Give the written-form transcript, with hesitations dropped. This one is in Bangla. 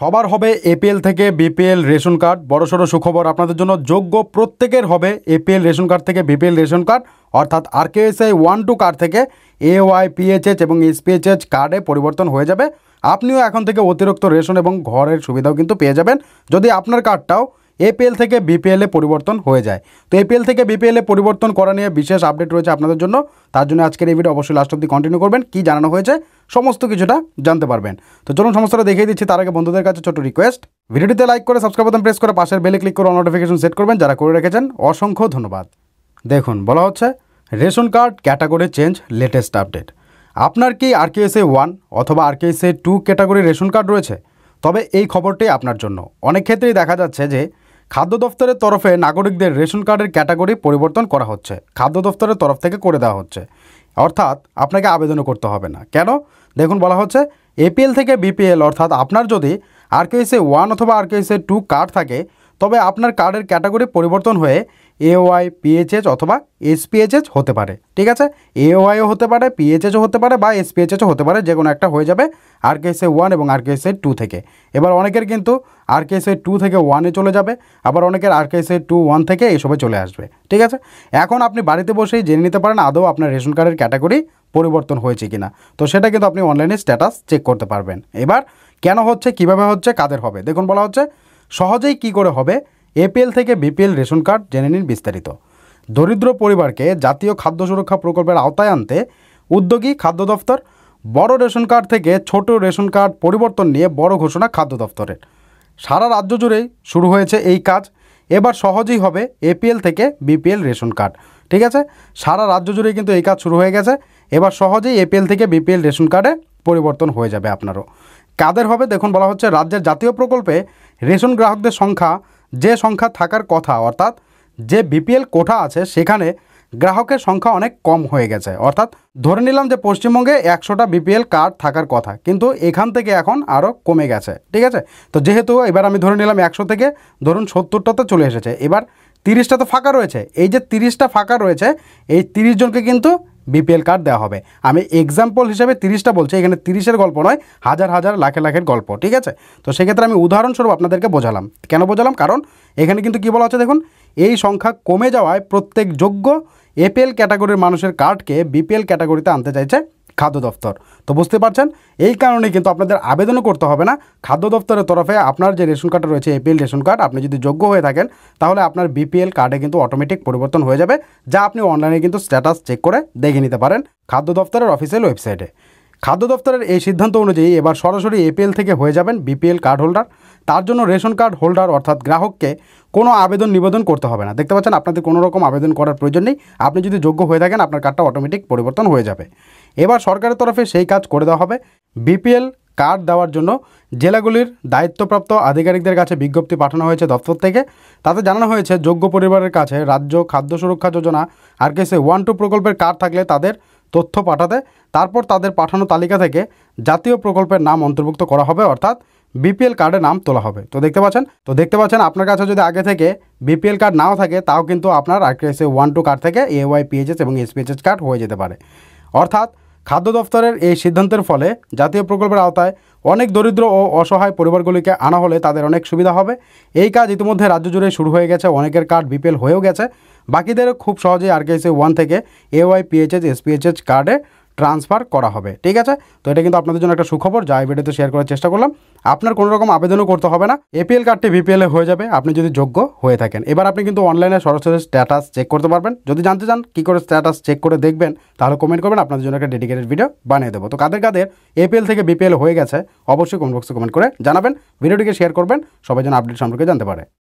সবার হবে এপিএল থেকে বিপিএল রেশন কার্ড। বড়সড় সুখবর আপনাদের জন্য, যোগ্য প্রত্যেকের হবে এপিএল রেশন কার্ড থেকে বিপিএল রেশন কার্ড, অর্থাৎ আরকেএসআই 1-2 কার্ড থেকে এওয়াই, পিএইচএইচ এবং এসপিএইচএইচ কার্ডে পরিবর্তন হয়ে যাবে। আপনিও এখন থেকে অতিরিক্ত রেশন এবং ঘরের সুবিধাও কিন্তু পেয়ে যাবেন যদি আপনার কার্ডটাও এপিএল থেকে বিপিএলে পরিবর্তন হয়ে যায়। তো এপিএল থেকে বিপিএলে পরিবর্তন করা নিয়ে বিশেষ আপডেট রয়েছে আপনাদের জন্য, তার জন্য আজকের এই ভিডিও অবশ্যই লাস্ট অবধি কন্টিনিউ করবেন। কী জানানো হয়েছে সমস্ত কিছুটা জানতে পারবেন। তো চলুন সমস্তটা দেখিয়ে দিচ্ছি। তার আগে বন্ধুদের কাছে ছোট রিকোয়েস্ট, ভিডিওটিতে লাইক করে সাবস্ক্রাইব বাটন প্রেস করে পাশের বেলে ক্লিক করে নোটিফিকেশন সেট করবেন। যারা করে রেখেছেন অসংখ্য ধন্যবাদ। দেখুন, বলা হচ্ছে ration card category change, latest update. আপনার কি আরকেএসআই 1 অথবা আরকেএসআই 2 ক্যাটাগরি রেশন কার্ড রয়েছে? তবে এই খবরটি আপনার জন্য। অনেক ক্ষেত্রেই দেখা যাচ্ছে যে খাদ্য দফতরের তরফে নাগরিকদের রেশন কার্ডের ক্যাটাগরি পরিবর্তন করা হচ্ছে, খাদ্য দফতরের তরফ থেকে করে দেওয়া হচ্ছে, অর্থাৎ আপনাকে আবেদনও করতে হবে না। কেন? দেখুন, বলা হচ্ছে এপিএল থেকে বিপিএল, অর্থাৎ আপনার যদি আরকেএসআই 1 অথবা আরকেএসআই 2 কার্ড থাকে তবে আপনার কার্ডের ক্যাটাগরি পরিবর্তন হয়ে এওয়াই, পিএইচএইচ অথবা এসপিএইচএইচ হতে পারে। ঠিক আছে, এওয়াইও হতে পারে, পিএইচএইচও হতে পারে বা এসপিএইচএইচও হতে পারে, যে কোনো একটা হয়ে যাবে আরকেএসআই 1 এবং আরকেএসআই 2 থেকে। এবার অনেকের কিন্তু আরকেএসআই 2 থেকে 1-এ চলে যাবে, আবার অনেকের আরকেএসআই 2-1 থেকে এসবে চলে আসবে। ঠিক আছে, এখন আপনি বাড়িতে বসেই জেনে নিতে পারেন আদৌ আপনার রেশন কার্ডের ক্যাটাগরি পরিবর্তন হয়েছে কিনা। তো সেটা কিন্তু আপনি অনলাইনে স্ট্যাটাস চেক করতে পারবেন। এবার কেন হচ্ছে, কিভাবে হচ্ছে, কাদের হবে, দেখুন বলা হচ্ছে সহজেই কি করে হবে এপিএল থেকে বিপিএল রেশন কার্ড জেনে নিন বিস্তারিত। দরিদ্র পরিবারকে জাতীয় খাদ্য সুরক্ষা প্রকল্পের আওতায় আনতে উদ্যোগী খাদ্য দফতর। বড় রেশন কার্ড থেকে ছোট রেশন কার্ড পরিবর্তন নিয়ে বড় ঘোষণা খাদ্য দফতরের। সারা রাজ্য জুড়েই শুরু হয়েছে এই কাজ। এবার সহজেই হবে এপিএল থেকে বিপিএল রেশন কার্ড। ঠিক আছে, সারা রাজ্য জুড়েই কিন্তু এই কাজ শুরু হয়ে গেছে। এবার সহজেই এপিএল থেকে বিপিএল রেশন কার্ডে পরিবর্তন হয়ে যাবে আপনারও। কাদের হবে দেখুন, বলা হচ্ছে রাজ্যের জাতীয় প্রকল্পে রেশন গ্রাহকদের সংখ্যা যে সংখ্যা থাকার কথা, অর্থাৎ যে বিপিএল কোঠা আছে সেখানে গ্রাহকের সংখ্যা অনেক কম হয়ে গেছে। অর্থাৎ ধরে নিলাম যে পশ্চিমবঙ্গে 100টা বিপিএল কার্ড থাকার কথা, কিন্তু এখান থেকে এখন আরও কমে গেছে। ঠিক আছে, তো যেহেতু এবার আমি ধরে নিলাম 100 থেকে ধরুন 70টাতে চলে এসেছে, এবার 30টা তো ফাঁকা রয়েছে। এই যে 30টা ফাঁকা রয়েছে, এই 30 জনকে কিন্তু বিপিএল কার্ড দেওয়া হবে। আমি এক্সাম্পল হিসেবে 30টা বলছি, এখানে 30-এর গল্প নয়, হাজার হাজার লাখের লাখের গল্প। ঠিক আছে, তো সেক্ষেত্রে আমি উদাহরণস্বরূপ আপনাদেরকে বোঝালাম। কেন বোঝালাম? কারণ এখানে কিন্তু কী বলা হচ্ছে দেখুন, এই সংখ্যা কমে যাওয়ায় প্রত্যেক যোগ্য এপিএল ক্যাটাগরির মানুষের কার্ডকে বিপিএল ক্যাটাগরিতে আনতে চাইছে খাদ্য দফতর। তো বুঝতে পারছেন, এই কারণে কিন্তু আপনাদের আবেদনও করতে হবে না। খাদ্য দফতরের তরফে আপনার যে রেশন কার্ডটা রয়েছে এপিএল রেশন কার্ড, আপনি যদি যোগ্য হয়ে থাকেন তাহলে আপনার বিপিএল কার্ডে কিন্তু অটোমেটিক পরিবর্তন হয়ে যাবে, যা আপনি অনলাইনে কিন্তু স্ট্যাটাস চেক করে দেখে নিতে পারেন খাদ্য দফতরের অফিসিয়াল ওয়েবসাইটে। খাদ্য দফতরের এই সিদ্ধান্ত অনুযায়ী এবার সরাসরি এপিএল থেকে হয়ে যাবেন বিপিএল কার্ড হোল্ডার। তার জন্য রেশন কার্ড হোল্ডার অর্থাৎ গ্রাহককে কোনো আবেদন নিবেদন করতে হবে না। দেখতে পাচ্ছেন, আপনাদের কোনো রকম আবেদন করার প্রয়োজন নেই। আপনি যদি যোগ্য হয়ে থাকেন আপনার কার্ডটা অটোমেটিক পরিবর্তন হয়ে যাবে। এবার সরকারের তরফে সেই কাজ করে দেওয়া হবে। বিপিএল কার্ড দেওয়ার জন্য জেলাগুলির দায়িত্বপ্রাপ্ত আধিকারিকদের কাছে বিজ্ঞপ্তি পাঠানো হয়েছে দপ্তর থেকে। তাতে জানানো হয়েছে যোগ্য পরিবারের কাছে রাজ্য খাদ্য সুরক্ষা যোজনা আরকেএসআই 1-2 প্রকল্পের কার্ড থাকলে তাদের তথ্য পাঠাতে, তারপর তাদের পাঠানো তালিকা থেকে জাতীয় প্রকল্পের নাম অন্তর্ভুক্ত করা হবে, অর্থাৎ বিপিএল কার্ডে নাম তোলা হবে। তো দেখতে পাচ্ছেন আপনার কাছে যদি আগে থেকে বিপিএল কার্ড নাও থাকে তাও কিন্তু আপনার আরকেএসআই 1-2 কার্ড থেকে এওয়াই, পিএইচএইচ এবং এসপিএইচএইচ কার্ড হয়ে যেতে পারে। অর্থাৎ খাদ্য দফতরের এই সিদ্ধান্তের ফলে জাতীয় প্রকল্পের আওতায় অনেক দরিদ্র ও অসহায় পরিবারগুলিকে আনা হলে তাদের অনেক সুবিধা হবে। এই কাজ ইতিমধ্যে রাজ্য জুড়ে শুরু হয়ে গেছে, অনেকের কার্ড বিপিএল হয়েও গেছে। বাকিদেরও খুব সহজেই আরকেএসআই 1 থেকে এওয়াই, পিএইচএইচ, এসপিএইচএইচ কার্ডে ট্রান্সফার করা হবে। ঠিক আছে, তো এটা কিন্তু আপনাদের জন্য একটা সুখবর, যা এই ভিডিওতে শেয়ার করার চেষ্টা করলাম। আপনার কোনো রকম আবেদনও করতে হবে না, এপিএল কার্ডটি বিপিএলে হয়ে যাবে আপনি যদি যোগ্য হয়ে থাকেন। এবার আপনি কিন্তু অনলাইনে সরাসরি স্ট্যাটাস চেক করতে পারবেন। যদি জানতে চান কী করে স্ট্যাটাস চেক করে দেখবেন তাহলে কমেন্ট করবেন, আপনাদের জন্য একটা ডেডিকেটেড ভিডিও বানিয়ে দেবো। তো কাদের কাদের এপিএল থেকে বিপিএল হয়ে গেছে অবশ্যই কমেন্ট বক্সে কমেন্ট করে জানাবেন। ভিডিওটিকে শেয়ার করবেন, সবাই যেন আপডেট সম্পর্কে জানতে পারে।